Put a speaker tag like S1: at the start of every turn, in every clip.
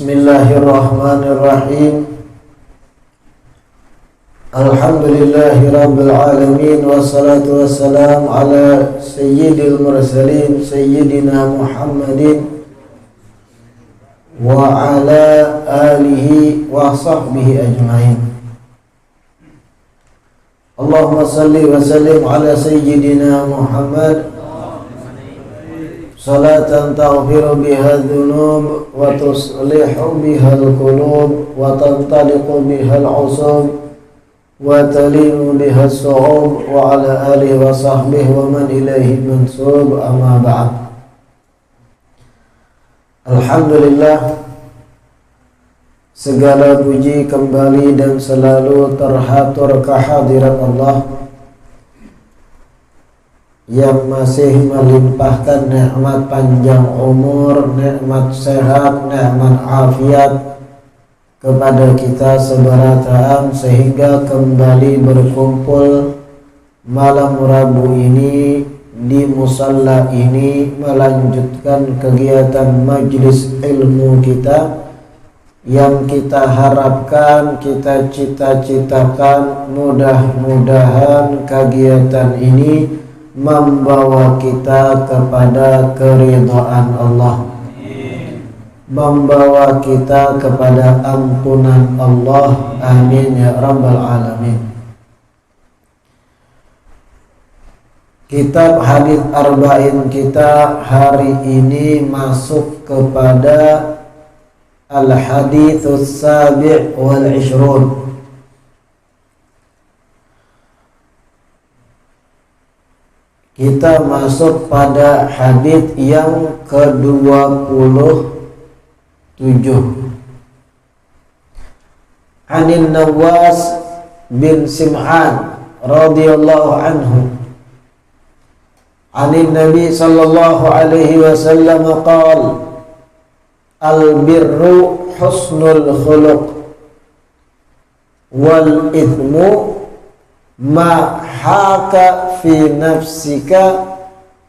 S1: Bismillahirrahmanirrahim. Alhamdulillahi rabbil alamin, wassalatu wassalamu ala sayyidil mursalin sayyidina Muhammadin wa ala alihi wa sahbihi ajmain. Allahumma salli wa sallim ala sayyidina Muhammad salatan taghfiru biha dhunub wa tuslihu biha al-qulub wa tantaliqu biha al-usub wa talimu biha as-su'ub wa ala alihi wa sahbihi wa man ilaihi mansub, amma ba'd. Alhamdulillah, segala puji kembali dan selalu terhatur kehadirat Allah yang masih melimpahkan nikmat panjang umur, nikmat sehat, nikmat afiat kepada kita seberataan, sehingga kembali berkumpul malam Rabu ini di musalla ini melanjutkan kegiatan majlis ilmu kita yang kita harapkan, kita cita-citakan, mudah-mudahan kegiatan ini membawa kita kepada keridhaan Allah, membawa kita kepada ampunan Allah. Amin ya rabbal alamin. Kitab hadits arba'in kita hari ini masuk kepada al-haditsus sabi' wal 'ishrun. Kita masuk pada hadits yang ke-27. Anin Nawas bin Sim'an radhiyallahu anhu, anin Nabi sallallahu alaihi wasallam qala: al-birru husnul khuluq wal ithmu ma haka fi nafsika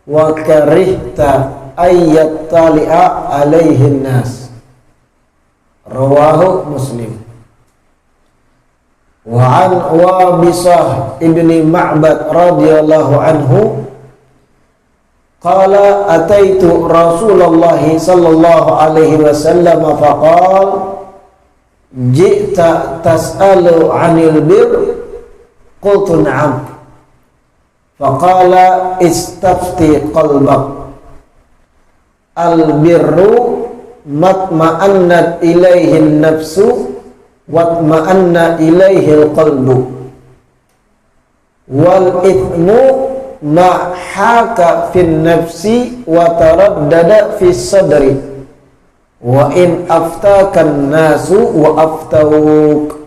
S1: wa karihta ayyattali'a alaihin nas. Rawahu Muslim. Wa an Wabisah ibni Ma'bad radhiyallahu anhu qala ataitu Rasulullah sallallahu alaihi wasallam faqala ji'ta tas'alu 'anil birr qultu na'am faqala istafti qalbak al-birru matma'annat ilaihi an-nafsu watma'anna ilaihi al-qalbu wal ithmu ma haka fin nafsi wa taraddada fi sadri wa in aftaka an-nasu wa aftawuk.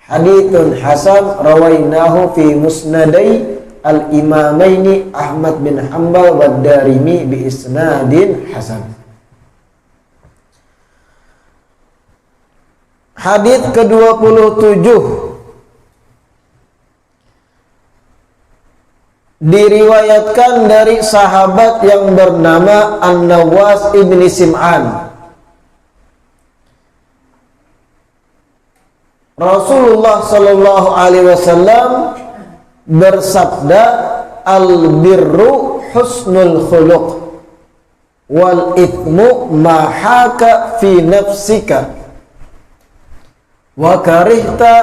S1: Hadithun hasan rawainahu fi musnadai al-imamaini Ahmad bin Hanbal wa Darimi bi isnadin hasan. Hadits ke-27 diriwayatkan dari sahabat yang bernama An-Nawas ibni Sim'an. Rasulullah sallallahu alaihi wasallam bersabda, al-birru husnul khuluq wal ithmu ma haka fi nafsika wa karihta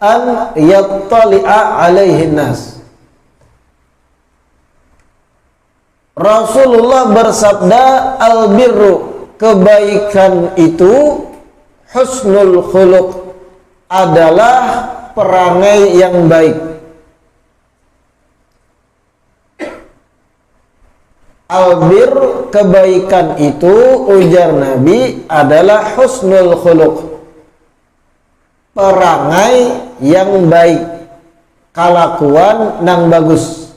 S1: an yattali'a alaihin nas. Rasulullah bersabda, al-birru, kebaikan itu, husnul khuluq, adalah perangai yang baik. Albir, kebaikan itu, ujar Nabi, adalah husnul khuluq, perangai yang baik, kalakuan nang bagus.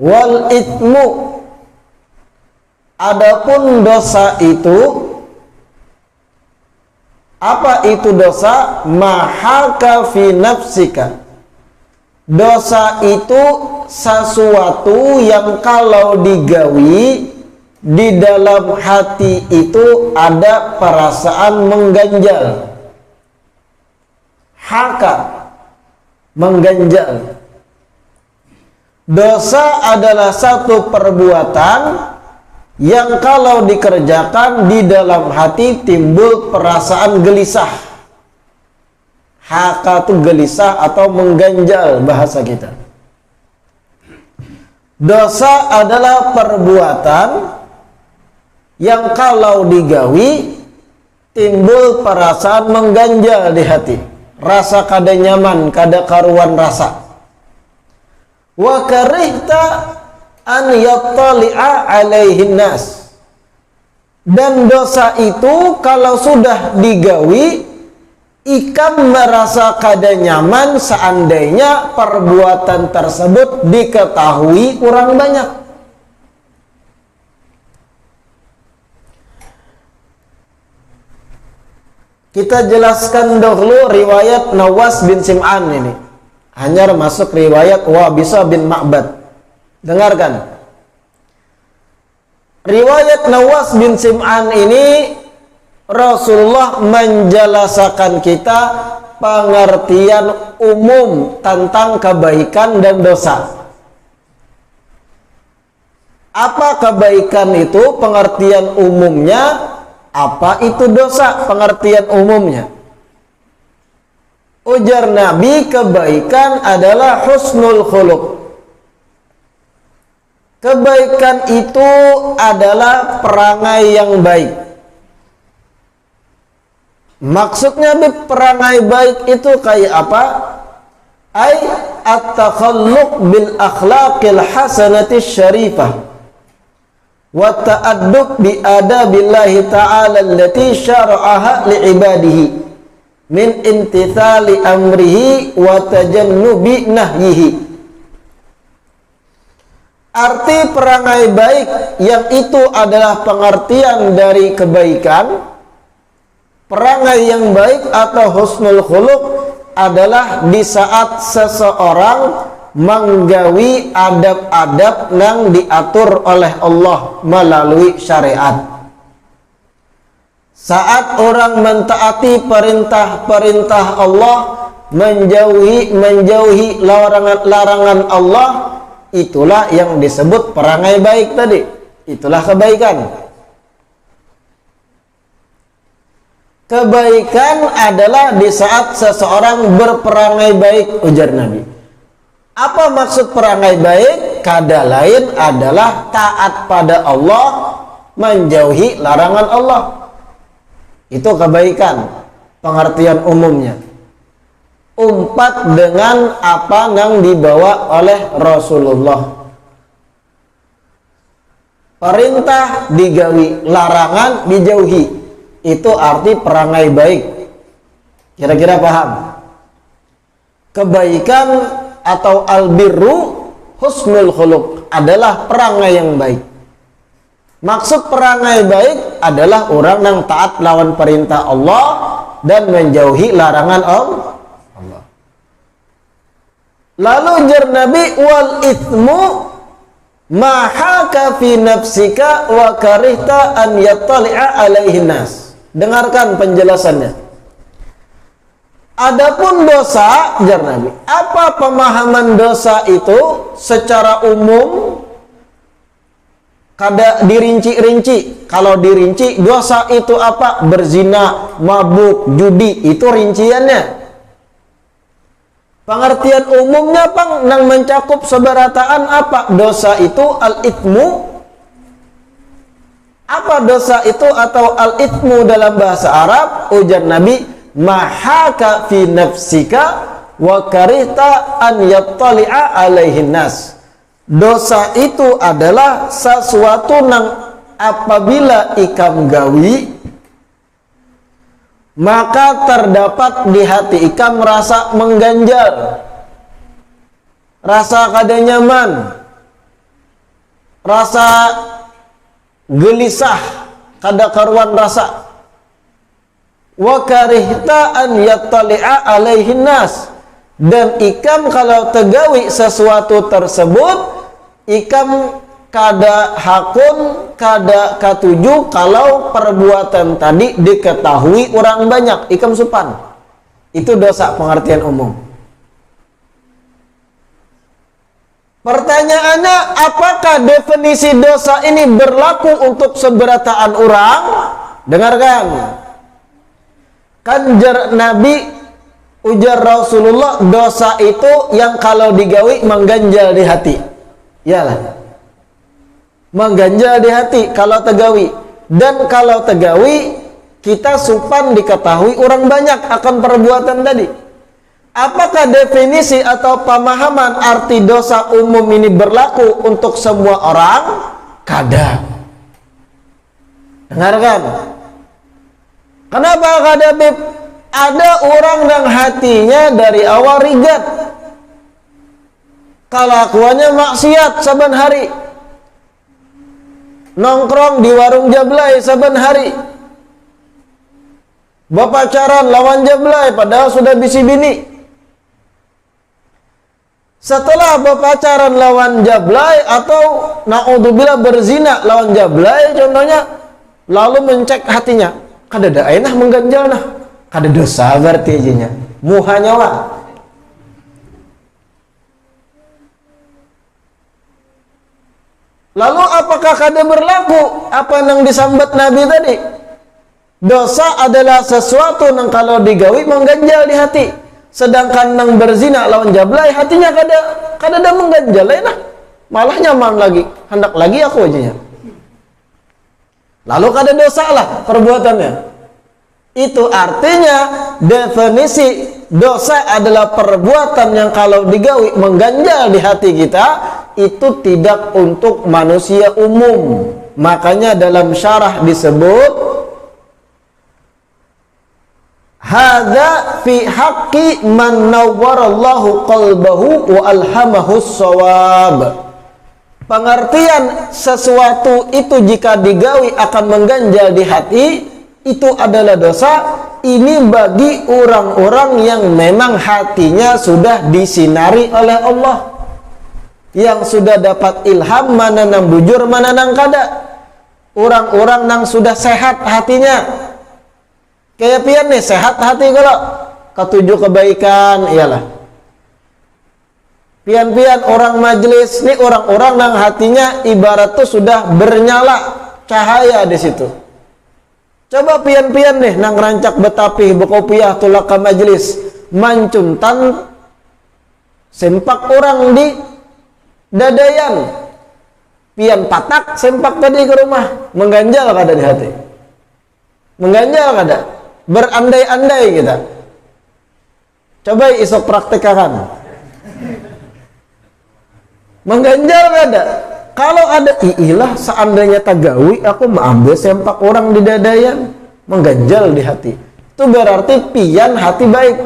S1: Wal ithmu, adapun dosa itu, apa itu dosa? Mahaka fi nafsika, dosa itu sesuatu yang kalau digawi di dalam hati itu ada perasaan mengganjal. Haka, mengganjal. Dosa adalah satu perbuatan yang kalau dikerjakan di dalam hati timbul perasaan gelisah. Haka itu gelisah atau mengganjal bahasa kita. Dosa adalah perbuatan yang kalau digawi timbul perasaan mengganjal di hati. Rasa kada nyaman, kada karuan rasa. Wa karihta an yattali'a alaihin nas. Dan dosa itu kalau sudah digawi, ikam merasa kada nyaman seandainya perbuatan tersebut diketahui orang banyak. Kita jelaskan dahulu riwayat Nawas bin Sim'an ini. Hanya masuk riwayat Wabisa bin Ma'bad. Dengarkan. Riwayat Nawas bin Sim'an ini Rasulullah menjelasakan kita pengertian umum tentang kebaikan dan dosa. Apa kebaikan itu? Pengertian umumnya. Apa itu dosa? Pengertian umumnya. Ujar Nabi, kebaikan adalah husnul khuluq. Kebaikan itu adalah perangai yang baik. Maksudnya perangai baik itu kayak apa? Ay at-takhalluq bil akhlaqil hasanati syarifah wa ta'addub bi adabillahi ta'ala allati syara'aha li'ibadihi min imtithali amrihi wa tajannubi nahyihi. Arti perangai baik yang itu adalah pengertian dari kebaikan. Perangai yang baik atau husnul khuluq adalah di saat seseorang menggawi adab-adab yang diatur oleh Allah melalui syariat. Saat orang mentaati perintah-perintah Allah, menjauhi larangan-larangan Allah, itulah yang disebut perangai baik tadi. Itulah kebaikan. Kebaikan adalah di saat seseorang berperangai baik, ujar Nabi. Apa maksud perangai baik? Kada lain adalah taat pada Allah, menjauhi larangan Allah. Itu kebaikan, pengertian umumnya. Umpat dengan apa yang dibawa oleh Rasulullah. Perintah digawi, larangan dijauhi. Itu arti perangai baik. Kira-kira paham? Kebaikan atau albirru husnul khuluq adalah perangai yang baik. Maksud perangai baik adalah orang yang taat lawan perintah Allah dan menjauhi larangan Allah. Lalu jar Nabi, wal ithmu ma haka fi nafsika wa karihta an yattali'a alaihin nas. Dengarkan penjelasannya. Adapun dosa, jar Nabi, apa pemahaman dosa itu secara umum? Kada dirinci-rinci. Kalau dirinci, dosa itu apa? Berzina, mabuk, judi, itu rinciannya. Pengertian umumnya pang nang mencakup seberataan apa? Dosa itu al-ithmu. Apa dosa itu atau al-ithmu dalam bahasa Arab? Ujar Nabi, mahaka fi nafsika wa karihta an yattali'a alaihin nas. Dosa itu adalah sesuatu yang apabila ikam gawi, maka terdapat di hati ikam rasa mengganjal, rasa kada nyaman, rasa gelisah, kada karuan rasa. Wa karihta an yattali'a alaihin nas. Dan ikam kalau tegawi sesuatu tersebut, ikam kada hakun kada katuju kalau perbuatan tadi diketahui orang banyak, ikam supan. Itu dosa pengertian umum. Pertanyaannya, apakah definisi dosa ini berlaku untuk seberataan orang? Dengarkan. Kan Nabi, ujar Rasulullah, dosa itu yang kalau digawi mengganjal di hati. Iyalah. Mengganjal di hati kalau tegawi. Dan kalau tegawi, kita supan diketahui orang banyak akan perbuatan tadi. Apakah definisi atau pemahaman arti dosa umum ini berlaku untuk semua orang? Kada. Dengarkan. Kenapa kada, Bib? Ada orang yang hatinya dari awal rigat, kelakuannya maksiat saban hari, nongkrong di warung jablay saban hari, berpacaran lawan jablay padahal sudah bisi bini. Setelah berpacaran lawan jablay atau naudzubillah berzina lawan jablay contohnya, lalu mencek hatinya, kada ada ainah mengganjal nah, kada dosa berarti ajinya, muha nyawa. Lalu apakah kada berlaku apa yang disambat Nabi tadi? Dosa adalah sesuatu yang kalau digawi mengganjal di hati. Sedangkan nang berzina lawan jablay hatinya kada ada mengganjal nah, malah nyaman lagi, hendak lagi aku aja. Lalu kada dosa lah perbuatannya. Itu artinya definisi dosa adalah perbuatan yang kalau digawi mengganjal di hati kita, itu tidak untuk manusia umum. Makanya dalam syarah disebut hadza fi haqqi man nawwarallahu qalbahu wa alhamahus shawab. Pengertian sesuatu itu jika digawi akan mengganjal di hati, itu adalah dosa. Ini bagi orang-orang yang memang hatinya sudah disinari oleh Allah, yang sudah dapat ilham mana nang bujur mana nang kada. Orang-orang nang sudah sehat hatinya, kayak pian nih sehat hati kalau ketujuh kebaikan, iyalah. Pian-pian orang majelis nih, orang-orang nang hatinya ibarat tuh sudah bernyala cahaya di situ. Coba pian-pian nih nang rancak betapih bekopiah tulak ke majelis, mancuntan sempak orang di dadayan, pian patak sempak tadi ke rumah, mengganjal kada di hati, mengganjal kada, berandai-andai kita. Coba isok praktikakan, mengganjal kada. Kalau ada iilah seandainya tagawi aku mengambil sempak orang di dadayan, mengganjal di hati, itu berarti pian hati baik.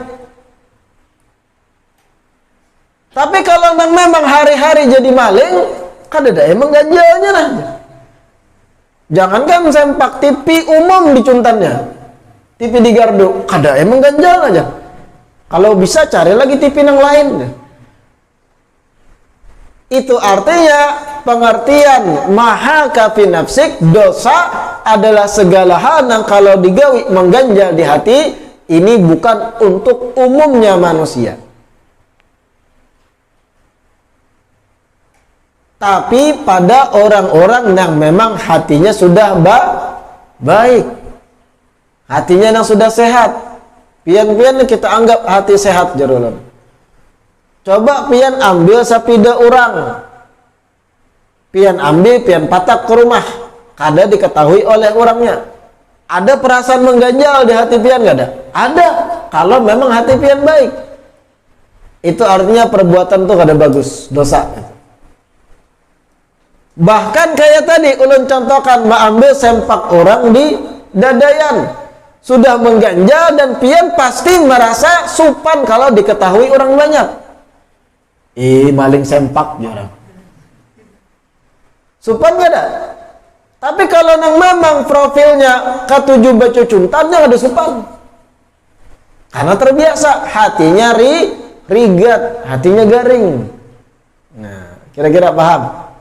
S1: Tapi kalau nang memang hari-hari jadi maling, kada ada emang ganjalnya nah. Jangankan sempak TV umum dicuntannya, TV di gardu, kada emang ganjal aja. Kalau bisa cari lagi TV yang lain. Itu artinya pengertian maha kafi nafsik, dosa adalah segala hal yang kalau digawi mengganjal di hati. Ini bukan untuk umumnya manusia, tapi pada orang-orang yang memang hatinya sudah baik, hatinya yang sudah sehat. Pian-pian kita anggap hati sehat jarulan. Coba pian ambil sapida orang, pian ambil pian patak ke rumah, kada diketahui oleh orangnya. Ada perasaan mengganjal di hati pian gak ada? Ada, kalau memang hati pian baik. Itu artinya perbuatan tuh kada bagus, dosa. Bahkan kayak tadi ulun contohkan, mengambil sempak orang di dadayan, sudah mengganjal dan pian pasti merasa supan kalau diketahui orang banyak. Maling sempak orang. Supan gak ada. Tapi kalau nang memang profilnya ketujuh becuntannya ada supan. Karena terbiasa, hatinya rigat, hatinya garing. Nah, kira-kira paham?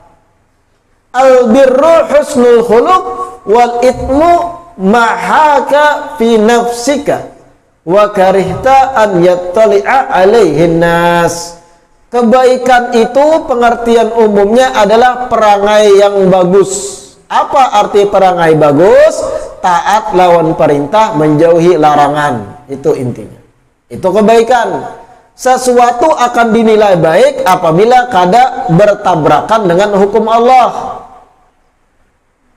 S1: Al-birru husnul khuluq wal itmu mahaka fi nafsika wa karihta an yattali'a alaihin nas. Kebaikan itu pengertian umumnya adalah perangai yang bagus. Apa arti perangai bagus? Taat lawan perintah, menjauhi larangan. Itu intinya. Itu kebaikan. Sesuatu akan dinilai baik apabila kada bertabrakan dengan hukum Allah.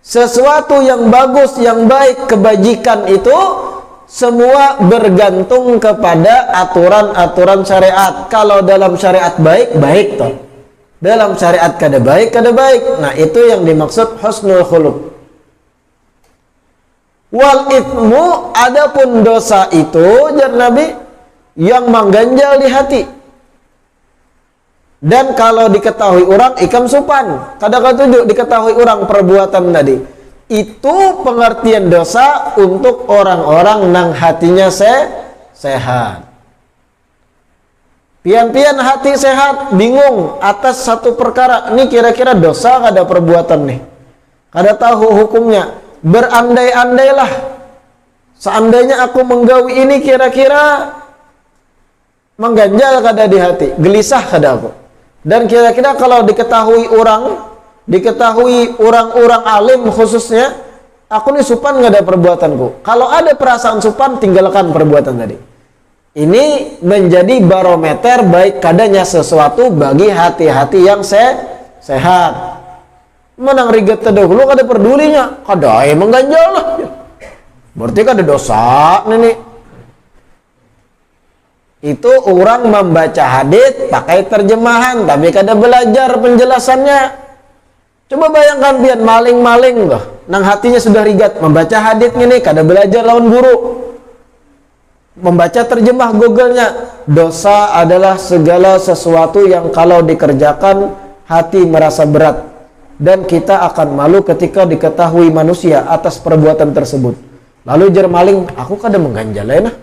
S1: Sesuatu yang bagus, yang baik, kebajikan itu semua bergantung kepada aturan-aturan syariat. Kalau dalam syariat baik, baik toh. Dalam syariat kada baik, kada baik. Nah, itu yang dimaksud husnul khuluq. Wal ithmu, adapun dosa itu, jar Nabi, yang mengganjal di hati. Dan kalau diketahui orang, ikam supan. Kadang-kadang tujuh diketahui orang perbuatan tadi. Itu pengertian dosa untuk orang-orang nang hatinya sehat. Pian-pian hati sehat, bingung atas satu perkara. Ini kira-kira dosa kada perbuatan nih. Kada tahu hukumnya. Berandai-andailah. Seandainya aku menggawi ini kira-kira mengganjal kada di hati. Gelisah kada aku. Dan kira-kira kalau diketahui orang-orang alim khususnya, aku nih supan nggak ada perbuatanku. Kalau ada perasaan supan, tinggalkan perbuatan tadi. Ini menjadi barometer baik kadanya sesuatu bagi hati-hati yang sehat. Menang riget terdahulu kada pedulinya, kada mengganjal lah. Berarti kada dosa nih. Itu orang membaca hadits pakai terjemahan tapi kada belajar penjelasannya. Coba bayangkan pian maling-maling loh, nang hatinya sudah rigat membaca hadits ini kada belajar lawan guru. Membaca terjemah Google-nya. Dosa adalah segala sesuatu yang kalau dikerjakan hati merasa berat dan kita akan malu ketika diketahui manusia atas perbuatan tersebut. Lalu jar maling, aku kada mengganjalnya nah.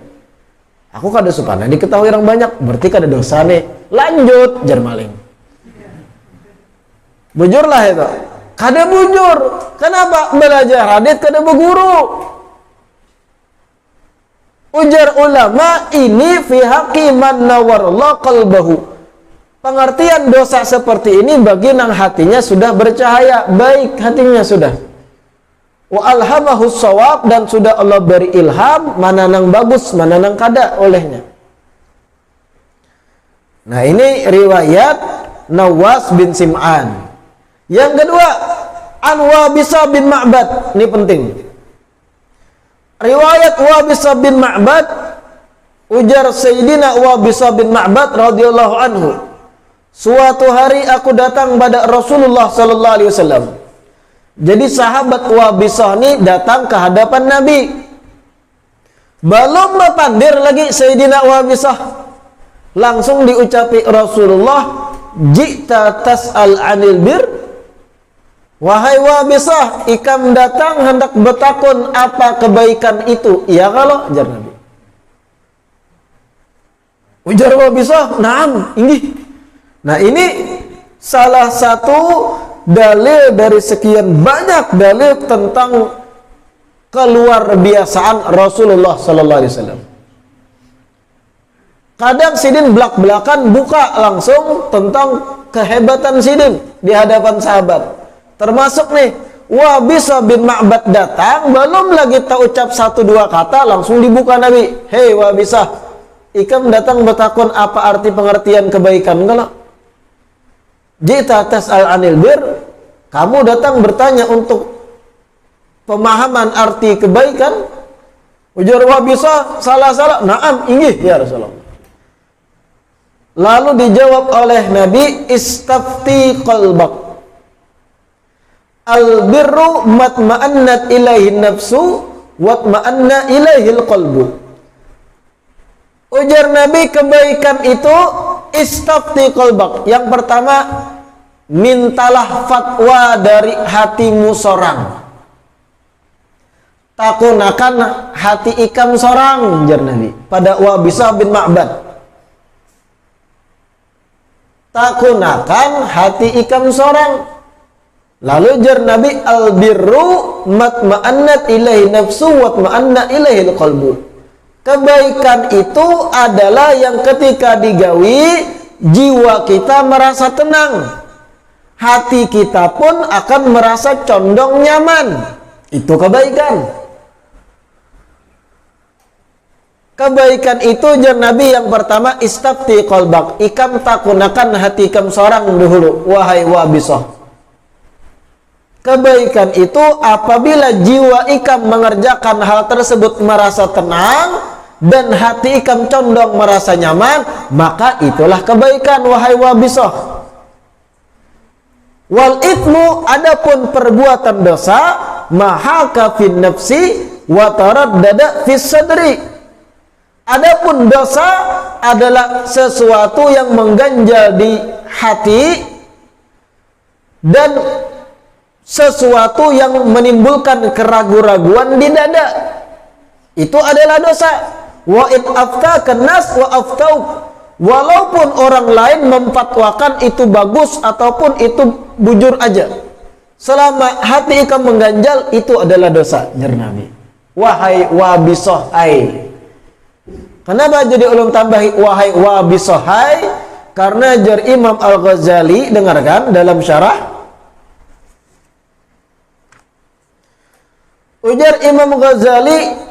S1: Aku kada supana diketahui orang banyak, berarti kada dosa nih. Lanjut, jar maling. Bujurlah itu. Kada bujur. Kenapa? Belajar hadits kada berguru. Ujar ulama, ini fi haqqi man nawarallahu qalbahu. Pengertian dosa seperti ini bagi nang hatinya sudah bercahaya, baik hatinya sudah. Wa alhamahu shawab, dan sudah Allah beri ilham mana nang bagus, mana nang kada olehnya. Nah, ini riwayat Nawas bin Sim'an. Yang kedua, an Wabisah bin Ma'bad. Ini penting. Riwayat Wabisah bin Ma'bad, ujar Sayyidina Wabisah bin Ma'bad radhiyallahu anhu. Suatu hari aku datang pada Rasulullah sallallahu alaihi wasallam. Jadi sahabat Wabisah ini datang ke hadapan Nabi. Belum berpandir lagi Sayyidina Wabisah, langsung diucapi Rasulullah, "Ji'ta tas'al 'anil bir?" Wahai Wabisah, ikam datang hendak bertakun apa kebaikan itu? Iya kalau, jar Nabi. Ujar Wabisah, "Naam, inggih." Nah, ini salah satu dalil dari sekian banyak dalil tentang keluar biasaan Rasulullah sallallahu alaihi wasallam. Kadang Sidin belak-belakan buka langsung tentang kehebatan Sidin di hadapan sahabat. Termasuk nih, Wabisah bin Ma'bad datang, belum lagi tak ucap satu dua kata, langsung dibuka Nabi. Hei Wabisah, ikam datang bertakun apa arti pengertian kebaikan? Kalau jita tas'al 'anil bir, kamu datang bertanya untuk pemahaman arti kebaikan. Ujar Wabisah, salah-salah. Naam, inggih ya Rasulullah. Lalu dijawab oleh Nabi, istafti qalbak. Al-birru matma'annat ilaihi nafsu watma'anna ilaihi al-qalbu. Ujar Nabi, kebaikan itu istafti qalbak. Yang pertama, mintalah fatwa dari hatimu sorang. Takunakan hati ikam sorang, jar Nabi pada Wabisah bin Ma'bad. Takunakan hati ikam sorang. Lalu jar Nabi, albirru matma'annat ilaihi nafsu watma'anna ilaihi qalbu. Kebaikan itu adalah yang ketika digawi jiwa kita merasa tenang, hati kita pun akan merasa condong nyaman. Itu kebaikan. Kebaikan itu jar Nabi yang pertama, istafti qalbak, ikam takunakan hati ikam seorang dahulu, wahai wabisah. Kebaikan itu apabila jiwa ikam mengerjakan hal tersebut merasa tenang dan hati ikam condong merasa nyaman, maka itulah kebaikan, wahai wabisah. Wal ithmu, adapun perbuatan dosa, mahaka fin nafsi wa taraddada fis sadri. Adapun dosa adalah sesuatu yang mengganjal di hati dan sesuatu yang menimbulkan keraguan-raguan di dada. Itu adalah dosa. Wa in aftakan nas wa aftau. Walaupun orang lain memfatwakan itu bagus ataupun itu bujur aja, selama hati ikam mengganjal, itu adalah dosa, jar Nabi. Wahai wabisohai. Kenapa jadi ulun tambahi wahai wabisohai? Karena jar Imam Al-Ghazali, dengarkan dalam syarah, ujar Imam Ghazali,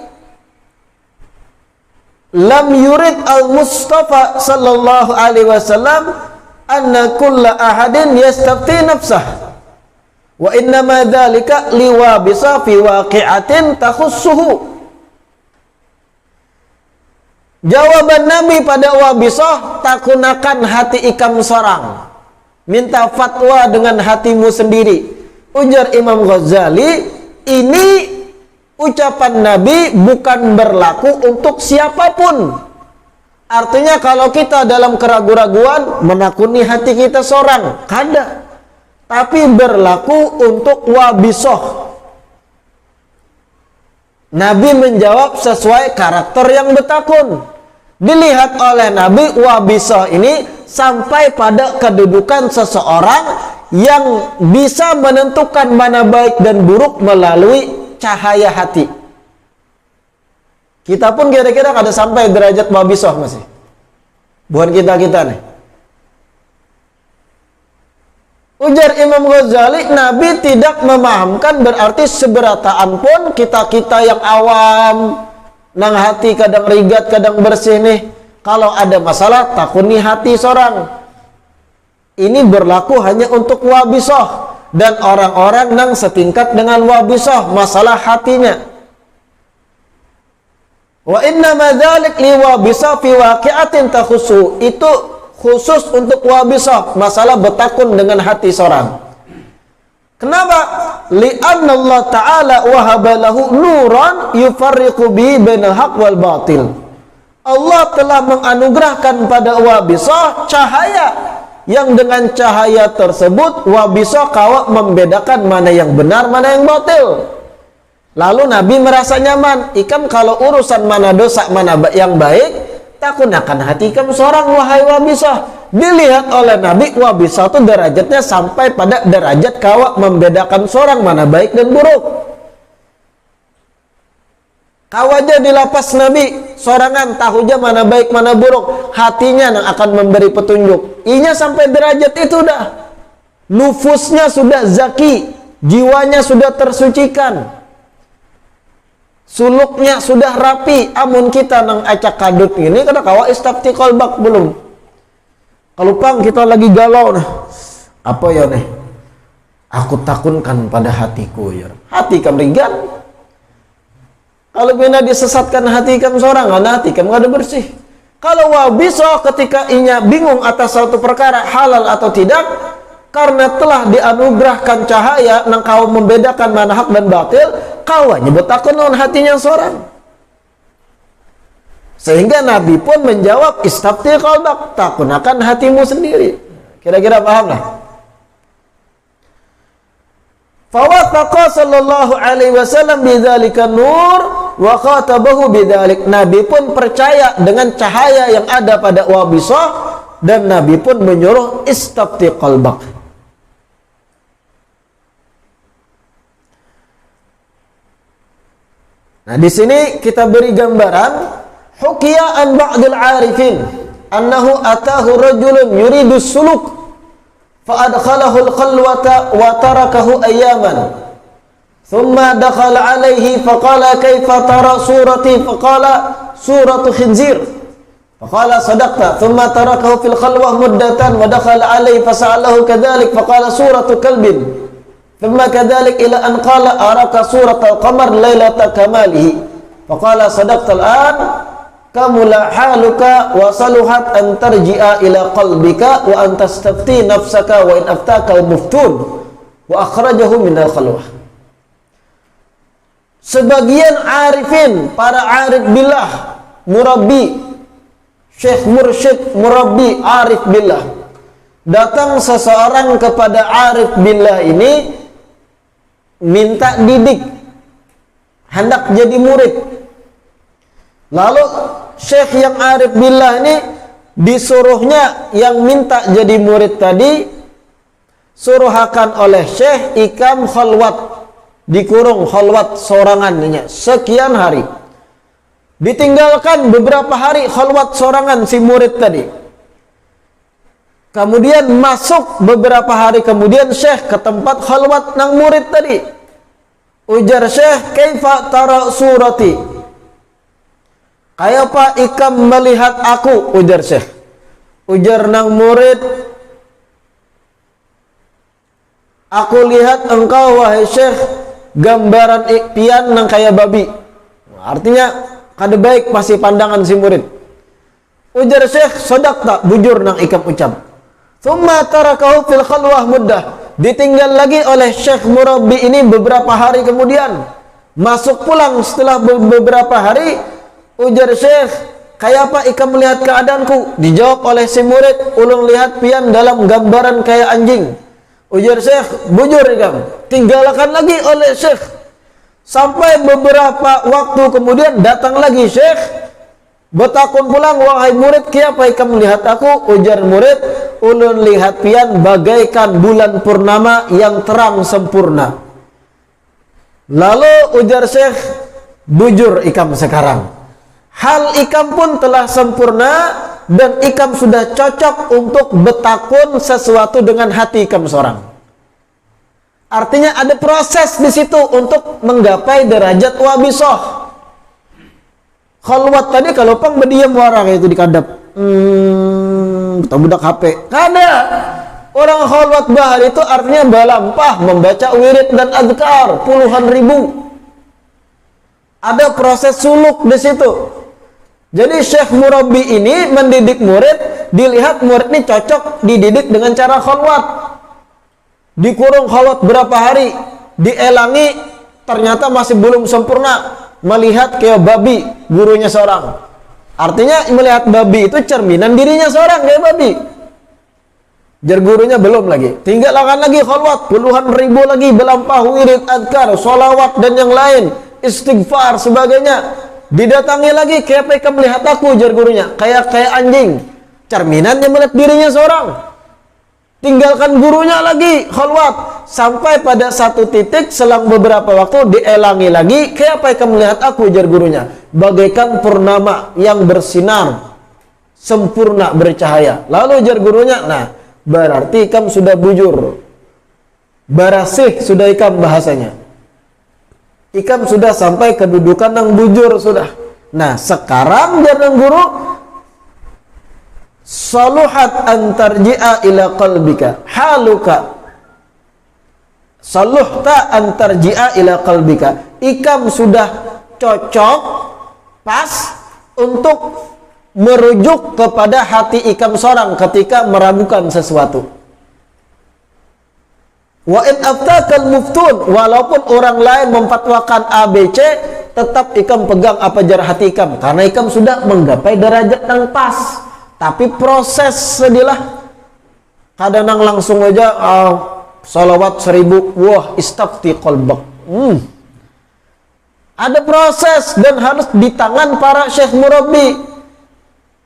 S1: lam yurid al-Mustafa sallallahu alaihi wasallam anna kulla ahadin yastafti nafsah wa innama dzalika liwabisa fi waqi'atin takhussuhu. Jawaban Nabi pada wabisah, takunakan hati ikam sorang, minta fatwa dengan hatimu sendiri. Ujar Imam Ghazali, ini ucapan Nabi bukan berlaku untuk siapapun. Artinya kalau kita dalam keraguan-raguan, menakuni hati kita seorang, kada. Tapi berlaku untuk wabisah. Nabi menjawab sesuai karakter yang betakun. Dilihat oleh Nabi, wabisah ini sampai pada kedudukan seseorang yang bisa menentukan mana baik dan buruk melalui cahaya hati. Kita pun kira-kira kada sampai derajat wabisah masih. Bukan kita-kita nih. Ujar Imam Ghazali, Nabi tidak memahamkan berarti seberataan pun kita-kita yang awam, nang hati kadang rigat, kadang bersih nih, kalau ada masalah takuni hati seorang. Ini berlaku hanya untuk wabisah dan orang-orang nang setingkat dengan wabisah masalah hatinya. Wa inna madzalik li wabisah fi waqi'atin takhussu. Itu khusus untuk wabisah, masalah betakun dengan hati seorang. Kenapa? Li'anna Allah Ta'ala wahaba lahu nuran yufarriqu bi bainal haq wal batil. Allah telah menganugerahkan pada wabisah cahaya yang dengan cahaya tersebut wabisah kawa membedakan mana yang benar, mana yang batil. Lalu Nabi merasa nyaman. Ikam kalau urusan mana dosa, mana yang baik, takunakan hati kamu seorang, wahai wabisah. Dilihat oleh Nabi, wabisah itu derajatnya sampai pada derajat kawa membedakan seorang mana baik dan buruk. Kawaja di lapas Nabi, sorangan tahunya mana baik mana buruk, hatinya yang akan memberi petunjuk. Inya sampai derajat itu dah. Nufusnya sudah zaki, jiwanya sudah tersucikan, suluknya sudah rapi. Amun kita nang acak kadut ini, kada kawa istafti qalbak belum. Kalau pang kita lagi galau nah, apa ya nih? Aku takunkan pada hatiku ya. Hati kam rigan. Kalau bina disesatkan hati kam seorang, hati kam kada bersih. Kalau wabisah ketika inya bingung atas suatu perkara halal atau tidak, karena telah dianugerahkan cahaya nang kau membedakan mana hak dan batil, kau nyebut takun on hatinya seorang. Sehingga Nabi pun menjawab, istafti qalbak, takunakan hatimu sendiri. Kira-kira paham lah. Fawafaqa sallallahu alaihi wasallam bidzalika nur wa khatabahu bidzalik. Nabi pun percaya dengan cahaya yang ada pada wabisah dan Nabi pun menyuruh istafti qalbak. Nah, di sini kita beri gambaran hukiya an ba'dil arifin annahu atahu rajulun yuridu suluk fa adkhalahu al-khalwata wa tarakahu ayyaman. Thumma dakhala alayhi faqala kaifa tara surati faqala suratu khinzir. Faqala sadaqta. Thumma tarakahu fil khalwah muddatan wa dakhala alayhi fasa'alahu kadzalik faqala suratu kalbin. Thumma kadzalik ila an qala araka suratal qamar lailata kamalihi. Faqala sadaqta al-an kamula haluka wa saluhat an tarji'a ila qalbika wa an tastafti nafsaka wa in aftaka al-muftun wa akhrajahu min al-khalwah. Sebagian arifin, para arif billah, murabbi, syekh mursyid, murabbi, arif billah, datang seseorang kepada arif billah ini minta didik, hendak jadi murid. Lalu syekh yang arif billah ini disuruhnya yang minta jadi murid tadi, suruhakan oleh syekh ikam khalwat, dikurung khalwat sorangannya sekian hari. Ditinggalkan beberapa hari khalwat sorangan si murid tadi. Kemudian masuk beberapa hari kemudian syekh ke tempat khalwat nang murid tadi. Ujar syekh, kaifa tara surati? Kayapa ikam melihat aku? Ujar syekh. Ujar nang murid, aku lihat engkau wahai syekh gambaran pian nang kaya babi. Artinya kada baik masih pandangan si murid. Ujar syekh, sadaqta, bujur nang ikam ucap. Thumma tarakahu fil khalwah muddah. Ditinggal lagi oleh syekh murabbi ini beberapa hari kemudian. Masuk pulang setelah beberapa hari. Ujar syekh, kayapa ikam melihat keadaanku? Dijawab oleh si murid, ulun lihat pian dalam gambaran kaya anjing. Ujar syekh, bujur ikam. Tinggalkan lagi oleh syekh. Sampai beberapa waktu kemudian datang lagi syekh. Betakun pulang, wahai murid, kiapa ikam melihat aku? Ujar murid, ulun lihat pian bagaikan bulan purnama yang terang sempurna. Lalu ujar syekh, bujur ikam sekarang. Hal ikam pun telah sempurna dan ikam sudah cocok untuk betakun sesuatu dengan hati ikam seorang. Artinya ada proses di situ untuk menggapai derajat wabisoh. Khalwat tadi kalau pang berdiam orang itu dikadap. Budak HP. Kada. Orang khalwat bahar itu artinya balampah membaca wirid dan azkar puluhan ribu. Ada proses suluk di situ. Jadi syekh murabbi ini mendidik murid, dilihat murid ini cocok dididik dengan cara khalwat. Dikurung khalwat berapa hari, dielangi, ternyata masih belum sempurna. Melihat kayak babi gurunya seorang. Artinya melihat babi itu cerminan dirinya seorang kayak babi. Jar gurunya belum lagi. Tinggalkan lagi khalwat, puluhan ribu lagi belampah wirid, adkar, sholawat dan yang lain, istighfar sebagainya. Didatangi lagi, kayak mereka melihat aku, jar gurunya, kayak anjing. Cerminannya melihat dirinya seorang. Tinggalkan gurunya lagi khalwat sampai pada satu titik selang beberapa waktu dielangi lagi, kayak mereka melihat aku, jar gurunya, bagaikan purnama yang bersinar sempurna bercahaya. Lalu jar gurunya, nah berarti ikam sudah bujur, barasih sudah ikam bahasanya. Ikam sudah sampai kedudukan yang bujur sudah. Nah sekarang jar guru, saluhat antarji'a ila qalbika haluka. Saluhta antarji'a ila qalbika. Ikam sudah cocok pas untuk merujuk kepada hati ikam seorang ketika meragukan sesuatu. Wa in aftakal muftun, walaupun orang lain memfatwakan ABC, tetap ikam pegang apa jar hati ikam, karena ikam sudah menggapai derajat yang pas. Tapi proses sedilah. Kadang langsung aja salawat 1000, wah istafti qalbak. Ada proses dan harus di tangan para syekh murabbi.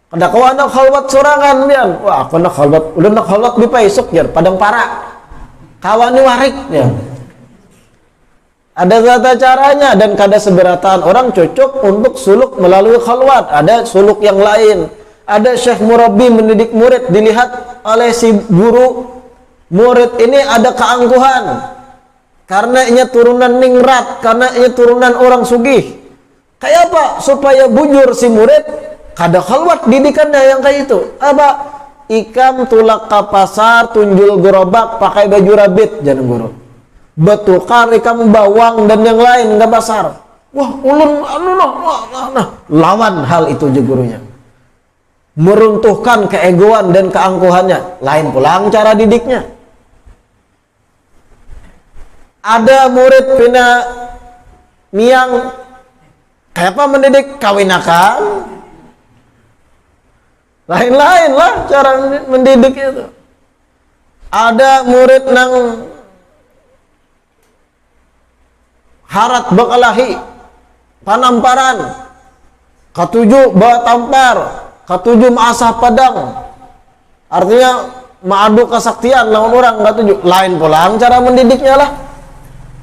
S1: Kada kau anak khalwat sorangan pian. Wah, aku nak khalwat, udah nak khalwat di paisuk jar padang para. Kawan ni warik ya. Ada tata caranya dan kada seberatan orang cocok untuk suluk melalui khalwat. Ada suluk yang lain. Ada syekh murabbi mendidik murid, dilihat oleh si guru, murid ini ada keangkuhan karena ini turunan ningrat, karena ini turunan orang sugih. Kayak apa? Supaya bujur si murid, kada khalwat didikannya yang kayak itu. Apa? Ikam tulak ke pasar, tunjul gerobak, pakai baju rabit, jangan guru. Betukar ikam bawang dan yang lain ke pasar. Wah, ulun lawan hal itu je gurunya. Meruntuhkan keegoan dan keangkuhannya. Lain pulang cara didiknya. Ada murid pina miang kayak apa mendidik kawinakan. Lain-lain lah cara mendidik itu. Ada murid nang harat bakalahi panamparan, ketujuh bawa tampar, ketujuh maasah padang, artinya mengadu kesaktian lawan orang, ketujuh lain pulang cara mendidiknya lah,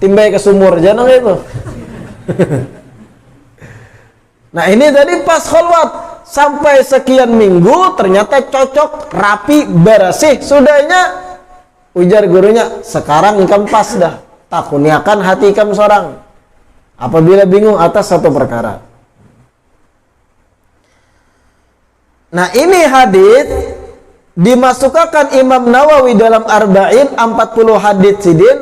S1: timbai ke sumur jangan itu. Nah ini tadi pas khalwat sampai sekian minggu ternyata cocok, rapi, bersih, sudahnya ujar gurunya, sekarang ikam pas dah. Takuniakan hati kamu seorang apabila bingung atas satu perkara. Nah ini hadis dimasukkan Imam Nawawi dalam Arba'in 40 hadis sidin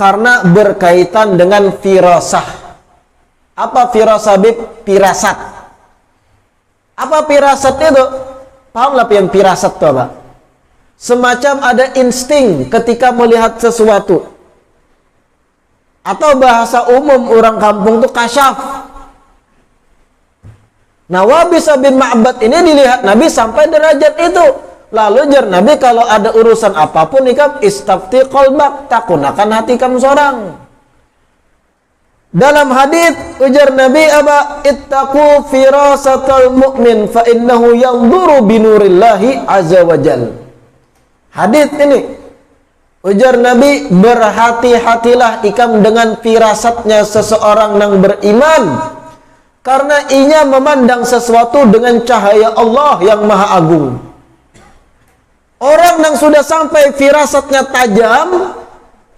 S1: karena berkaitan dengan firasah. Apa firasah? Firasat. Apa firasat itu? Pahamlah yang firasat itu apa? Semacam ada insting ketika melihat sesuatu. Atau bahasa umum orang kampung itu kasyaf. Nah Wabisah bin Ma'bad ini dilihat Nabi sampai derajat itu. Lalu jar Nabi kalau ada urusan apapun ikam istafti qalbak, takunakan hati kamu seorang. Dalam hadis ujar Nabi apa? Ittaqu firasatal mu'min fa innahu yanzuru binurillahi azza wajal. Hadis ini ujar Nabi, berhati-hatilah ikam dengan firasatnya seseorang yang beriman, karena ia memandang sesuatu dengan cahaya Allah yang maha agung. Orang yang sudah sampai firasatnya tajam,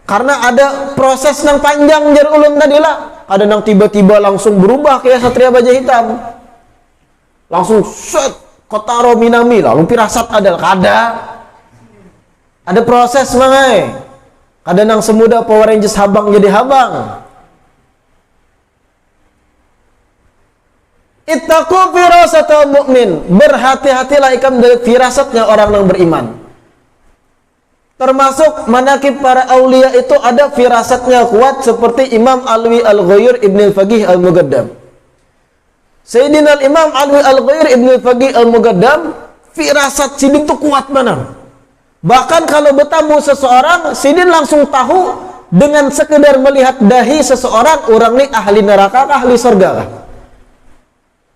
S1: karena ada proses yang panjang jar ulun tadi lah. Ada yang tiba-tiba langsung berubah kayak satria baja hitam, langsung set kotaro minami, lalu firasat ada kada. Ada proses mangai. Kadang yang semudah Power Rangers habang jadi habang. Ittaqu firasatal mu'min. Berhati-hatilah ikam dari firasatnya orang yang beriman. Termasuk manakib para aulia itu ada firasatnya kuat seperti Imam Alwi Al-Ghayur Ibn Al-Faqih Al-Mugaddam. Sayyidina Imam Alwi Al-Ghayur Ibn Al-Faqih Al-Mugaddam, firasat sidin itu kuat mana? Bahkan kalau bertemu seseorang, sidin langsung tahu dengan sekedar melihat dahi seseorang, orang ini ahli neraka kah, ahli surga kah.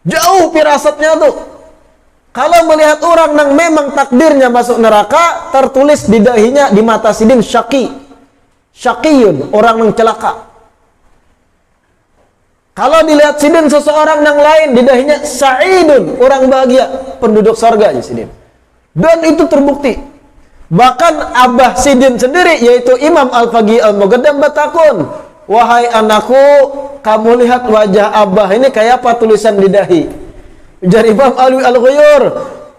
S1: Jauh firasatnya tuh. Kalau melihat orang yang memang takdirnya masuk neraka, tertulis di dahinya, di mata sidin syaqi. Syaqiyun, orang yang celaka. Kalau dilihat sidin seseorang yang lain, di dahinya sa'idun, orang bahagia, penduduk surga aja sidin. Dan itu terbukti. Bahkan Abah Sidin sendiri, yaitu Imam Al-Faqih Al-Mugaddam batakun, wahai anakku, kamu lihat wajah Abah ini kayak apa tulisan di dahi? Ujar Imam Alwi Al-Ghayur,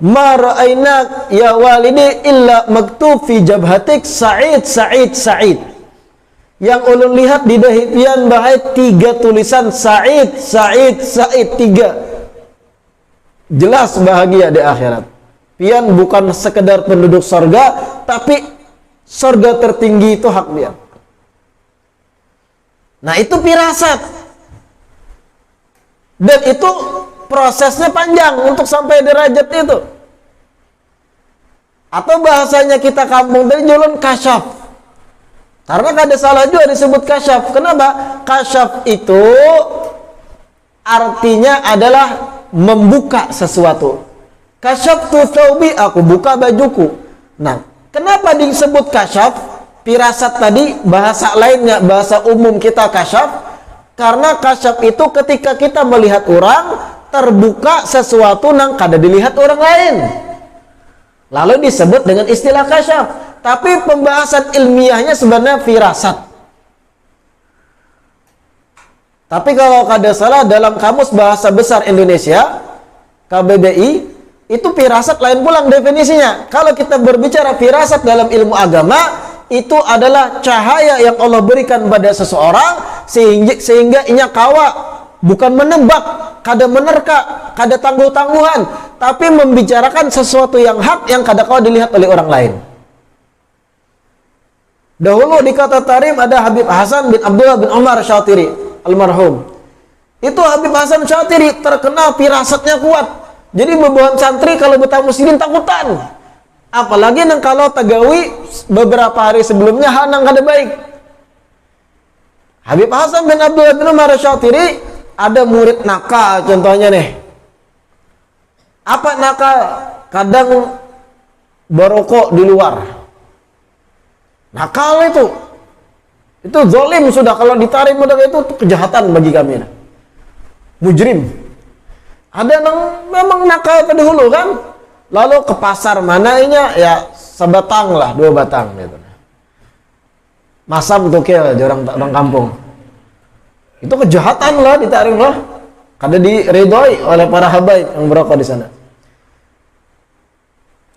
S1: ma ra'ainak ya walidi illa maktub fi jabhatik Sa'id, Sa'id, Sa'id. Yang ulun lihat di dahi pian bahai 3 tulisan Sa'id, Sa'id, Sa'id, 3. Jelas bahagia di akhirat. Pian bukan sekedar penduduk sorga, tapi sorga tertinggi itu hak dia. Nah itu firasat. Dan itu prosesnya panjang untuk sampai derajat itu. Atau bahasanya kita kampung dari jalan kasyaf. Karena ada salah juga disebut kasyaf. Kenapa? Kasyaf itu artinya adalah membuka sesuatu. Kasyaftu thawbi, aku buka bajuku. Nah, kenapa disebut kasyaf? Firasat tadi, bahasa lainnya, bahasa umum kita kasyaf. Karena kasyaf itu ketika kita melihat orang, terbuka sesuatu yang kada dilihat orang lain. Lalu disebut dengan istilah kasyaf. Tapi pembahasan ilmiahnya sebenarnya firasat. Tapi kalau kada salah dalam Kamus Bahasa Besar Indonesia, KBBI, itu firasat lain pulang definisinya. Kalau kita berbicara firasat dalam ilmu agama, itu adalah cahaya yang Allah berikan pada seseorang sehingga inya kawa, bukan menebak, kada menerka, kada tangguh-tangguhan, tapi membicarakan sesuatu yang hak yang kada kawa dilihat oleh orang lain. Dahulu di kota Tarim ada Habib Hasan bin Abdullah bin Umar Syatiri, almarhum. Itu Habib Hasan Syatiri terkenal firasatnya kuat. Jadi beberapa santri kalau bertamu muslimin takutan. Apalagi nang kalau tagawi beberapa hari sebelumnya hal nang kada baik. Habib Hasan bin Abdullah bin Umar Syatiri ada murid nakal contohnya nih. Apa nakal? Kadang berokok di luar. Nakal itu zalim sudah, kalau ditarik modal itu kejahatan bagi kami. Mujrim. Ada yang memang nakal tadi dulu kan, lalu ke pasar mananya ya sebatang lah, 2 batang gitu. Masam tukil di orang kampung. Itu kejahatan lah, ditarik lah. Kada diridhoi oleh para habaib yang berokok di sana.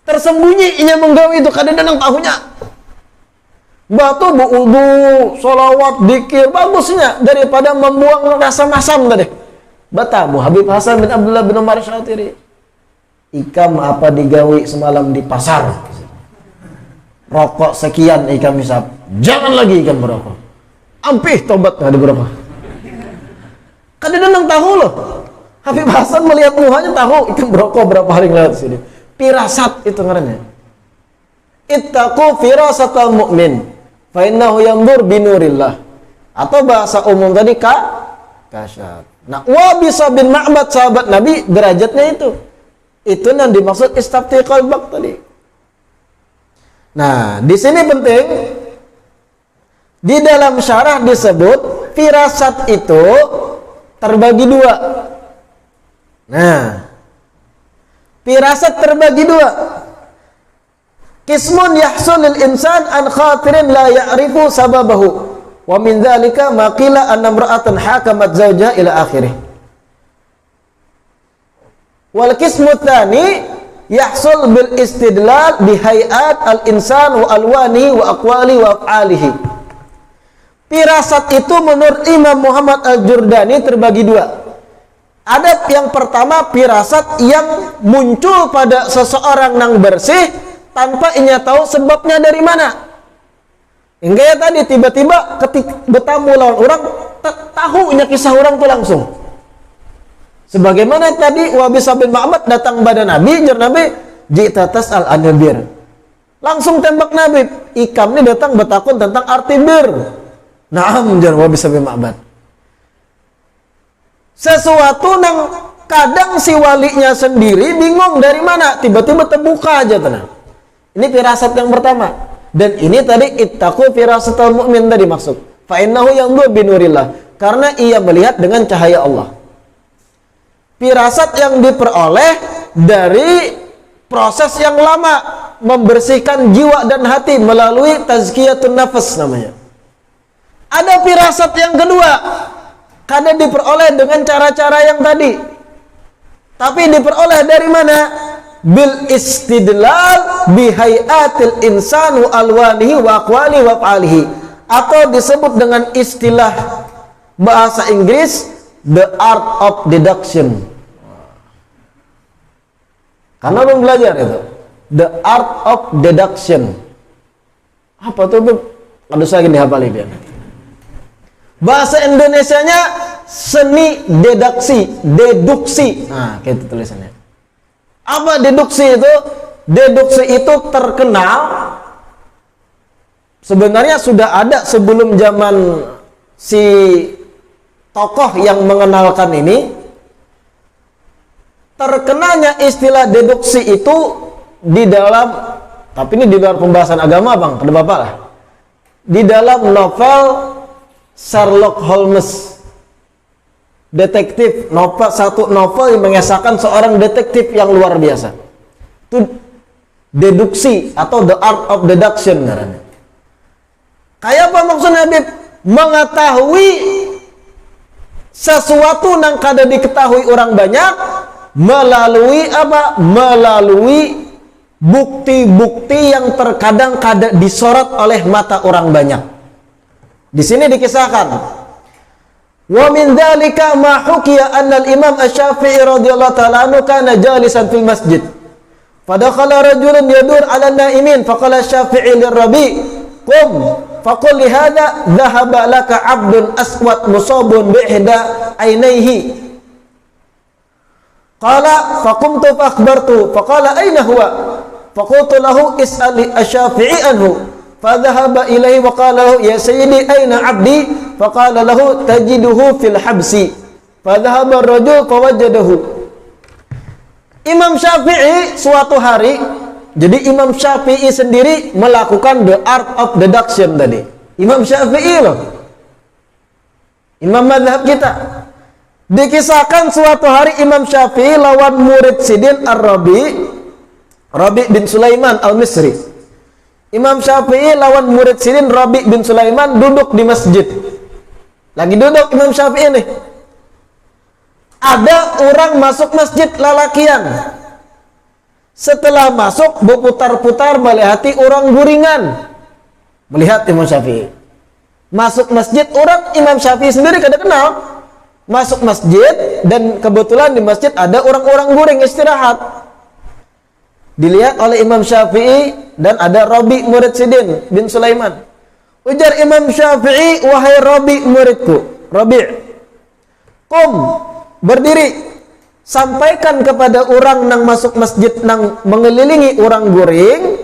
S1: Tersembunyi inya menggawi itu, kada ada nang tahunya. Batu buudu, solawat, dikir, bagusnya daripada membuang rasa masam tadi. Batamu Habib Hasan bin Abdullah bin Umar Syatiri. Ikam apa digawi semalam di pasar? Rokok sekian ikam hisap. Jangan lagi ikam berokok. Ampih tobat nggak berokok. Kadang nang tahu loh. Habib Hasan melihat muhanya tahu ikam berokok berapa hari lewat sini. Firasat itu ngarannya. Ittaqu firasatal mu'min. Fa innahu yanzur binurillah. Atau bahasa umum tadi kasyaf. Nah, Wabisa bin Ma'bad sahabat Nabi derajatnya itu. Itu yang dimaksud istafti qalbak tadi. Nah, di sini penting di dalam syarah disebut firasat itu terbagi 2. Nah, firasat terbagi 2. Qismun yahsulul insan an khatirin la ya'rifu sababahu wa min dzalika ma qila anna imra'atan hakamat zawjaha ila akhirih. Wal qismu tsani yahsul bil istidlal bi hay'at al insan wa alwani wa aqwali wa af'alihi. Firasat itu menurut Imam Muhammad Al-Jurdani terbagi 2. Ada yang pertama firasat yang muncul pada seseorang yang bersih tanpa inya tahu sebabnya dari mana. Hingga ya tadi tiba-tiba ketika bertamu lawan orang tahu inya kisah orang itu langsung. Sebagaimana tadi Wabisa bin Ma'bad datang pada Nabi, jar Nabi, "Ji'ta tas'al an bir." Langsung tembak Nabi, "Ikam ini datang bertakun tentang arti bir." Naam, jar Wabisa bin Ma'bad. Sesuatu yang kadang si walinya sendiri bingung dari mana, tiba-tiba terbuka aja tenang. Ini firasat yang pertama. Dan ini tadi ittaqu firasatal mu'min tadi maksud. Fa innahu yanzur binurillah. Karena ia melihat dengan cahaya Allah. Firasat yang diperoleh dari proses yang lama, membersihkan jiwa dan hati melalui tazkiyatun nafas namanya. Ada firasat yang kedua, kada diperoleh dengan cara-cara yang tadi. Tapi diperoleh dari mana? Bil istidlal bihayatil insan wa alwanihi wa aqwali wa af'alihi, atau disebut dengan istilah bahasa Inggris the art of deduction. Karena belum belajar itu the art of deduction. Apa tuh? Aduh saya gini hafal dia. Bahasa Indonesianya seni deduksi. Nah, kayak itu tulisannya. Apa deduksi itu? Deduksi itu terkenal sebenarnya sudah ada sebelum zaman si tokoh yang mengenalkan ini. Terkenalnya istilah deduksi itu di dalam, tapi ini di luar pembahasan agama bang, ada bapak lah. Di dalam novel Sherlock Holmes. detektif, satu novel yang mengisahkan seorang detektif yang luar biasa. Itu deduksi atau the art of deduction namanya. Kayak apa maksudnya Habib? Mengetahui sesuatu yang kada diketahui orang banyak melalui apa? Melalui bukti-bukti yang terkadang kada disorot oleh mata orang banyak. Di sini dikisahkan, wa min dzalika ma hukiya anna al-Imam Asy-Syafi'i radhiyallahu ta'ala anhu kana jalisan fil masjid. Fadakhala rajulun yadur 'ala an-na'imin faqala Asy-Syafi'i lir-Rabi' qum faqul li hadha dhahaba laka 'abdun aswad musabun bi ihda 'ainaihi. Qala faqumtu fa akhbartu faqala aina huwa? Faqultu lahu is'al Asy-Syafi'i anhu. Fadhahaba ilaihi wa qala lahu ya sayyidi aina 'abdi? Faqala lahu tajiduhu fil habsi. Fadhahaba ar-rajul fawajadahu. Imam Syafi'i suatu hari, jadi Imam Syafi'i sendiri melakukan the art of deduction tadi. Imam Syafi'i loh, imam mazhab kita. Dikisahkan suatu hari Imam Syafi'i lawan murid sidin Rabi bin Sulaiman al-Misri. Imam Syafi'i lawan murid sidin Rabi bin Sulaiman duduk di masjid. Lagi duduk Imam Syafi'i nih. Ada orang masuk masjid lalakian. Setelah masuk berputar-putar melihati orang guringan. Melihat Imam Syafi'i. Masuk masjid orang Imam Syafi'i sendiri kada kenal. Masuk masjid dan kebetulan di masjid ada orang-orang guring istirahat. Dilihat oleh Imam Syafi'i dan ada Rabi murid sidin bin Sulaiman. Ujar Imam Syafi'i, wahai Rabi muridku, Rabi, qum, berdiri, sampaikan kepada orang nang masuk masjid nang mengelilingi orang guring,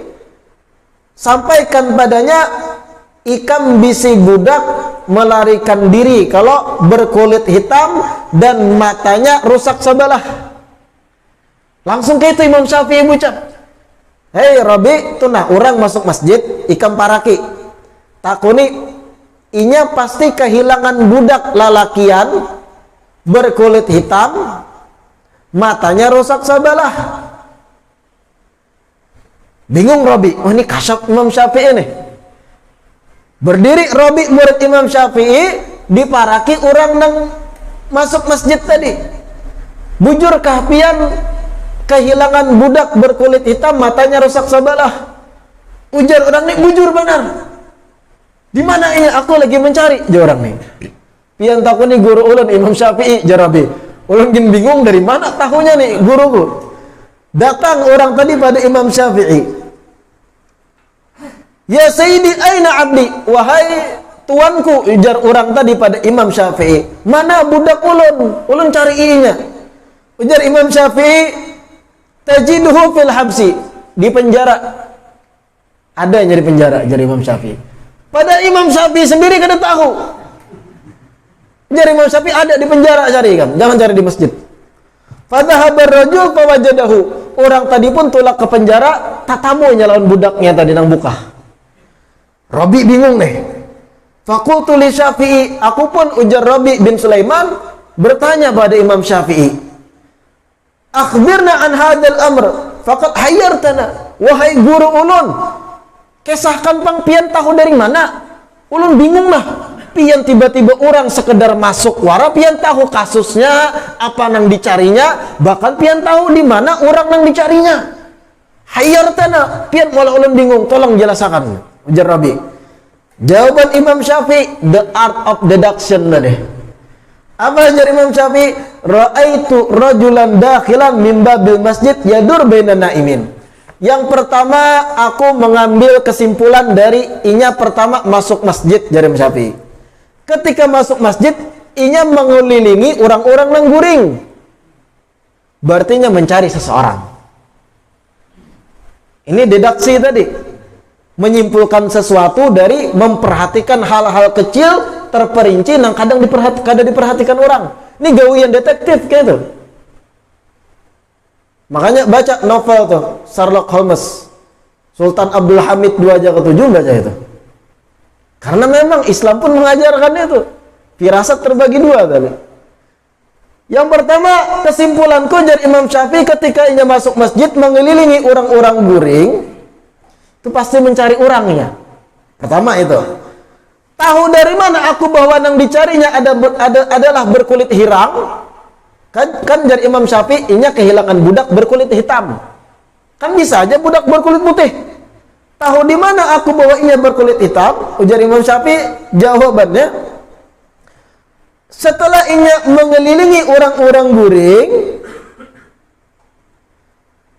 S1: sampaikan padanya ikam bisi budak melarikan diri kalau berkulit hitam dan matanya rusak sebelah. Langsung ke itu Imam Syafi'i ucap, hei Rabi, tu nah orang masuk masjid ikam paraki. Takuni inya pasti kehilangan budak lalakian berkulit hitam, matanya rusak sebelah. Bingung Rabi, oh ini kasyaf Imam Syafi'i nih. Berdiri Rabi murid Imam Syafi'i diparaki orang nang masuk masjid tadi. Bujur kahpian kehilangan budak berkulit hitam, matanya rusak sebelah. Ujar orang ini, bujur benar. Di mana ini? Aku lagi mencari. Jawab orang ini. Pian takuni guru ulun Imam Syafi'i jarabi. Ulun gin bingung dari mana tahunya nih guruku. Datang orang tadi pada Imam Syafi'i. Ya Sayyidi aina abdi? Wahai tuanku, ujar orang tadi pada Imam Syafi'i. Mana budak ulun? Ulun cari inya. Ujar Imam Syafi'i, tajiduhu fil habsi, di penjara. Adanya di penjara, jadi Imam Syafi'i. Padahal Imam Syafi'i sendiri kada tahu. Jadi Imam Syafi'i ada di penjara, cari kan, jangan cari di masjid. Fadhahabar rajul fawajadahu. Orang tadi pun tulak ke penjara, tatamunya lawan budaknya tadi nang buka. Rabi bingung nih. Fakultu li Syafi'i, aku pun ujar Rabi bin Sulaiman bertanya pada Imam Syafi'i. Akhbirna an hadal amr faqad hayyartana. Wahai guru ulun, kisahkan pang pian tahu dari mana? Ulun bingung lah. Pian tiba-tiba orang sekedar masuk wara, pian tahu kasusnya, apa nang dicarinya, bahkan pian tahu di mana orang nang dicarinya. Hayyartana, pian malah ulun bingung, tolong jelaskan. Ujar Rabi. Jawaban Imam Syafi'i, the art of deduction deh. Apa ajar Imam Syafi'i? Ra'aitu rajulan dakhilan min babil masjid yadur bainan na'imin. Yang pertama aku mengambil kesimpulan dari inya pertama masuk masjid, jari Imam Syafi'i. Ketika masuk masjid, inya mengelilingi orang-orang nang guring. Berarti inya mencari seseorang. Ini deduksi tadi. Menyimpulkan sesuatu dari memperhatikan hal-hal kecil terperinci yang kadang diperhatikan orang. Ini gawian detektif kayak itu. Makanya baca novel tuh Sherlock Holmes, Sultan Abdul Hamid 2-7 baca itu. Karena memang Islam pun mengajarkan itu. Firasat terbagi dua tadi. Yang pertama, kesimpulanku dari Imam Syafi'i ketika ia masuk masjid mengelilingi orang-orang guring, itu pasti mencari orangnya. Pertama itu. Tahu dari mana aku bahwa yang dicarinya adalah berkulit hirang? Kan dari Imam Syafi'i inya kehilangan budak berkulit hitam. Kan bisa aja budak berkulit putih. Tahu di mana aku bahwa inya berkulit hitam? Ujar Imam Syafi'i, jawabannya, setelah inya mengelilingi orang-orang guring,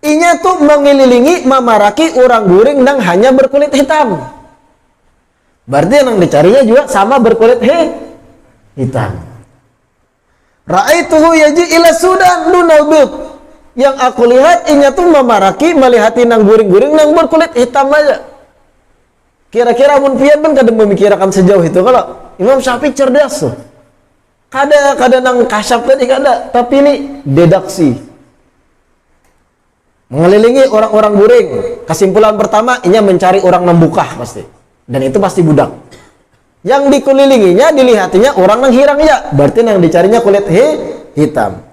S1: inya tuh mengelilingi memaraki orang guring yang hanya berkulit hitam. Berarti yang dicarinya juga sama berkulit hitam. Ra'aituhu yaji ila sudan dunal bid. Yang aku lihat inya tuh memaraki melihati nang guring-guring nang berkulit hitam aja. Kira-kira mun pian kan kada memikirkan sejauh itu. Kalau Imam Syafi'i cerdas tuh. Kada nang kasyaf tadi kada, tapi ini deduksi. Mengelilingi orang-orang guring. Kesimpulan pertama, inya mencari orang membukah pasti. Dan itu pasti budak. Yang dikelilinginya, dilihatinya orang nang hirang ya. Berarti yang dicarinya kulit hitam.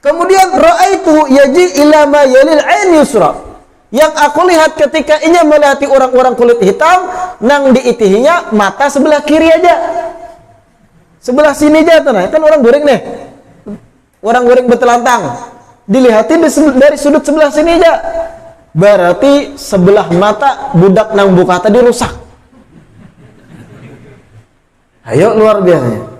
S1: Kemudian ra'aitu yaji ila ma yalil ain yusra. Yang aku lihat ketika inya melihati orang-orang kulit hitam, nang diitihinya mata sebelah kiri aja. Sebelah sini aja tanah, kan orang goreng nih. Orang goreng betelantang. Dilihatin dari sudut sebelah sini aja. Berarti sebelah mata budak nang buka tadi rusak. Ayo luar biasa.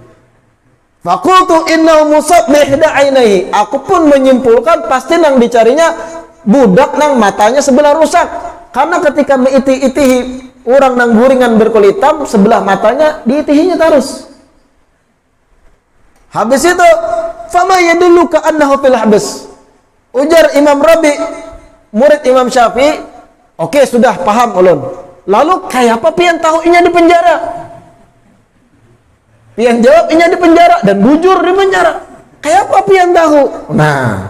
S1: Fakultu innahu musab bihda ainihi. Aku pun menyimpulkan pasti nang dicarinya budak nang matanya sebelah rusak. Karena ketika meiti-itihi orang nang guringan berkulit hitam, sebelah matanya diitihinya terus. Habis itu, fama yadullu ka annahu fil habs. Ujar Imam Rabi, murid Imam Syafi'i, oke, sudah paham ulun. Lalu kayak apa pian tahu inya di penjara? Pian jawab inya di penjara dan bujur di penjara. Kayak apa pian tahu? Nah,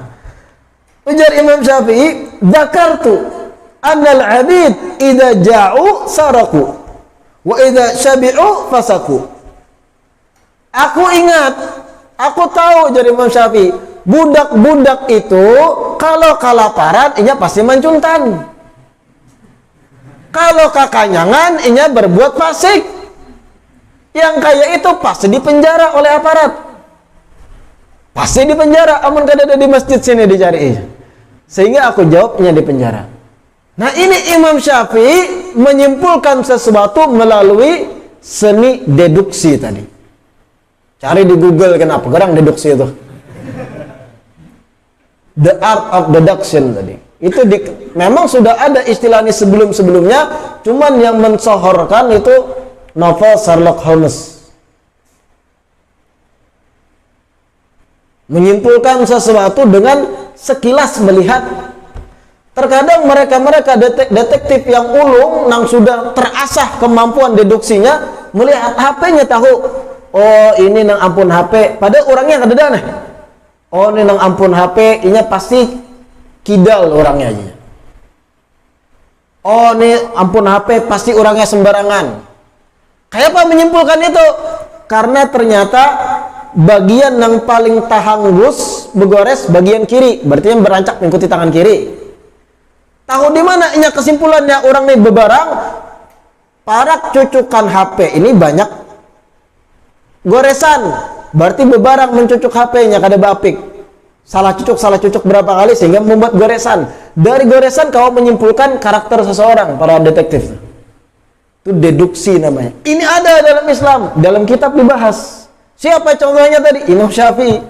S1: ujar Imam Syafi'i, dzakartu annal 'abid idza ja'u saraku wa idza syabi'u fasaku. Aku ingat, aku tahu dari Imam Syafi'i, budak-budak itu kalau kelaparan inya pasti mencuntan. Kalau kekanyangan inya berbuat fasik. Yang kayak itu pasti dipenjara oleh aparat. Pasti dipenjara, amun kada ada di masjid sini dicari. Sehingga aku jawabnya di penjara. Nah, ini Imam Syafi'i menyimpulkan sesuatu melalui seni deduksi tadi. Cari di Google kenapa gerang deduksi itu. The art of deduction tadi. Itu memang sudah ada istilah ini sebelum-sebelumnya, cuman yang mensohorkan itu novel Sherlock Holmes. Menyimpulkan sesuatu dengan sekilas melihat. Terkadang mereka detektif yang ulung nang sudah terasah kemampuan deduksinya, melihat HP-nya tahu, oh ini nang ampun HP, padahal orangnya kada ada nih. Oh ini nang ampun HP, inya pasti kidal orangnya aja. Oh ini ampun HP, pasti orangnya sembarangan. Kayak apa menyimpulkan itu? Karena ternyata bagian yang paling tahanggus begores bagian kiri, berarti yang berancak mengikuti tangan kiri. Tahu di mana inya kesimpulannya orang ini bebarang? Parak cucukan HP ini banyak goresan, berarti bebarang mencucuk HP-nya kada bapik. Salah cucuk berapa kali sehingga membuat goresan. Dari goresan kau menyimpulkan karakter seseorang, para detektif. Itu deduksi namanya. Ini ada dalam Islam, dalam kitab dibahas. Siapa contohnya tadi? Imam Syafi'i.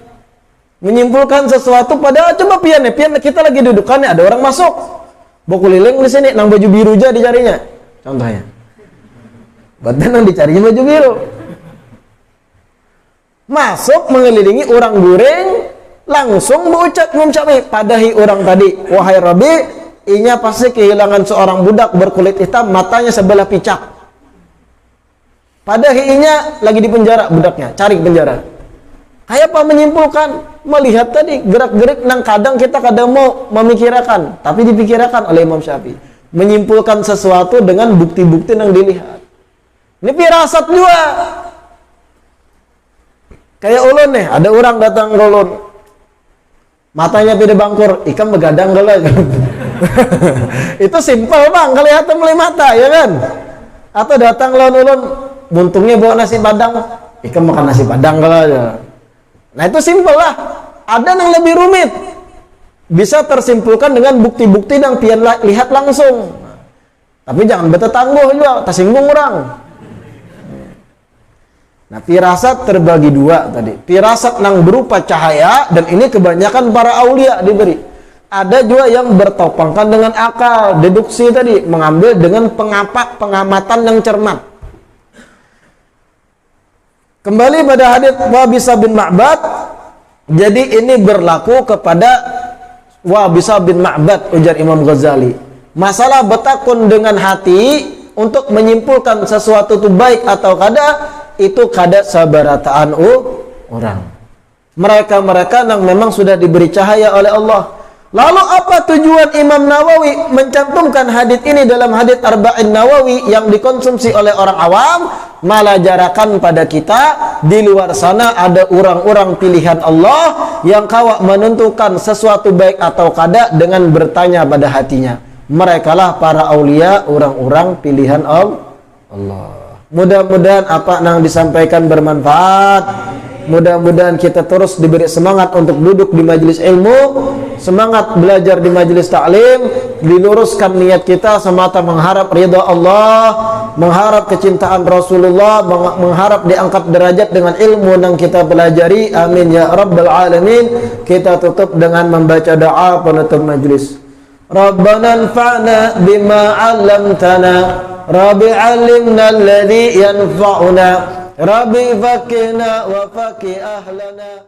S1: Menyimpulkan sesuatu padahal coba pian kita lagi dudukannya ada orang masuk. Boku liling di sini nang baju biru aja dicarinya. Contohnya. Badan nang dicarinya baju biru. Masuk mengelilingi orang guring, langsung berucap Imam Syafi'i, padahi orang tadi, wahai Rabi, inya pasti kehilangan seorang budak berkulit hitam, matanya sebelah picak. Padahal inya lagi di penjara budaknya, cari penjara. Kayak apa menyimpulkan? Melihat tadi gerak-gerik nang kadang kita kadang mau memikirkan, tapi dipikirkan oleh Imam Syafi'i. Menyimpulkan sesuatu dengan bukti-bukti yang dilihat. Ini firasat juga. Kayak ulun nih, ada orang datang ke ulun. Matanya pide bangkur, ikan begadang gala. Itu simpel bang, kelihatan melalui mata, ya kan? Atau datang lawan ulun, muntungnya bawa nasi padang, ikan makan nasi padang gala aja. Nah itu simpel lah. Ada yang lebih rumit, bisa tersimpulkan dengan bukti-bukti yang pian lihat langsung. Tapi jangan bertetangguh juga, tersinggung orang. Nah, firasat terbagi dua tadi. Firasat yang berupa cahaya, dan ini kebanyakan para aulia diberi. Ada juga yang bertopangkan dengan akal, deduksi tadi, mengambil dengan pengamatan yang cermat. Kembali pada hadits Wabisa bin Ma'bad. Jadi ini berlaku kepada Wabisa bin Ma'bad, ujar Imam Ghazali. Masalah bertakun dengan hati untuk menyimpulkan sesuatu itu baik atau kada, itu kada sabarataan orang. Mereka-mereka yang memang sudah diberi cahaya oleh Allah. Lalu apa tujuan Imam Nawawi mencantumkan hadits ini dalam hadits Arba'in Nawawi yang dikonsumsi oleh orang awam? Malajarakan pada kita, di luar sana ada orang-orang pilihan Allah yang kawak menentukan sesuatu baik atau kada dengan bertanya pada hatinya. Merekalah para aulia, orang-orang pilihan Allah. Mudah-mudahan apa yang disampaikan bermanfaat. Mudah-mudahan kita terus diberi semangat untuk duduk di majelis ilmu, semangat belajar di majelis taklim, diluruskan niat kita semata mengharap ridha Allah, mengharap kecintaan Rasulullah, mengharap diangkat derajat dengan ilmu yang kita pelajari. Amin ya rabbal alamin. Kita tutup dengan membaca doa penutup majelis. Rabbana anfa'na bima 'allamtana, Rabbi 'allimna alladhi yanfa'una, Rabbi fakina wa faki ahlana.